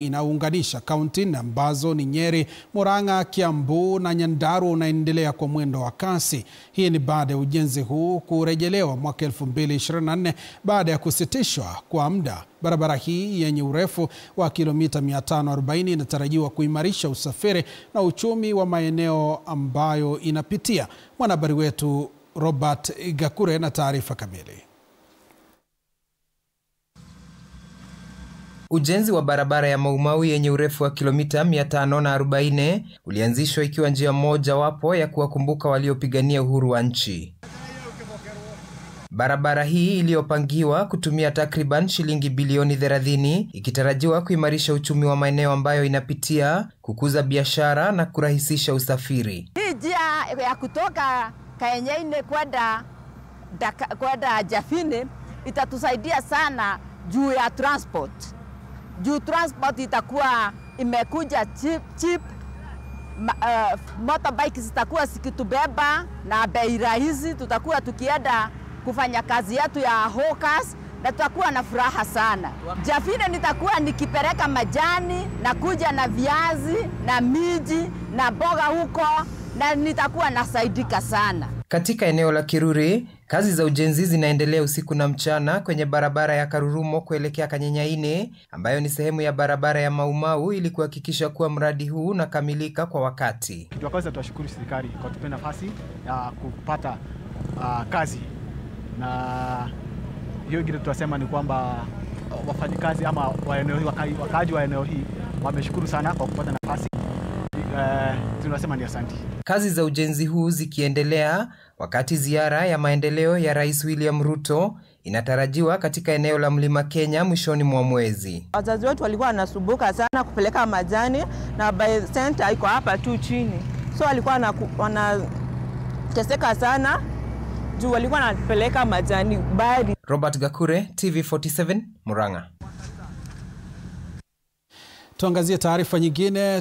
inaunganisha kaunti ambazo ni Nyeri, Murang'a, Kiambu na Nyandarua unaendelea kwa mwendo wa kasi. Hii ni baada ya ujenzi huu kurejelewa mwaka 2024 baada ya kusitishwa kwa muda. Barabara hii yenye urefu wa kilomita 540 inatarajiwa kuimarisha usafiri na uchumi wa maeneo ambayo inapitia. Mwanahabari wetu Robert Gakure na taarifa kamili. Ujenzi wa barabara ya Mau Mau yenye urefu wa kilomita 540 ulianzishwa ikiwa njia moja wapo ya kuwakumbuka waliopigania uhuru wa nchi. Barabara hii iliyopangiwa kutumia takriban shilingi bilioni 30 ikitarajiwa kuimarisha uchumi wa maeneo ambayo inapitia, kukuza biashara na kurahisisha usafiri. Hii njia ya kutoka Kaenyeine kwenda Jafine itatusaidia sana juu ya transport. Juu transport itakuwa imekuja cheap, motorbikes zitakuwa zikitubeba na bei rahisi. Tutakuwa tukienda kufanya kazi yetu ya hawkers na tutakuwa na furaha sana. Jafine nitakuwa nikipeleka majani na kuja na viazi na miji na mboga huko na nitakuwa nasaidika sana. Katika eneo la Kiruri, kazi za ujenzi zinaendelea usiku na mchana kwenye barabara ya Karurumo kuelekea Kanyenyaine, ambayo ni sehemu ya barabara ya Mau Mau, ili kuhakikisha kuwa mradi huu unakamilika kwa wakati. Kitu cha kwanza tunashukuru serikali kwa kutupa nafasi ya kupata kazi, na hiyo ingine tunasema ni kwamba wafanyikazi ama wakaaji wa eneo hii wameshukuru sana kwa kupata nafasi. Tunasema ni asante. Kazi za ujenzi huu zikiendelea wakati ziara ya maendeleo ya Rais William Ruto inatarajiwa katika eneo la Mlima Kenya mwishoni mwa mwezi. Wazazi wetu walikuwa wanasumbuka sana kupeleka majani na by center iko hapa tu chini. So walikuwa wanateseka sana juu walikuwa wanapeleka majani bali. Robert Gakure, TV47, Murang'a. Tuangazie taarifa nyingine.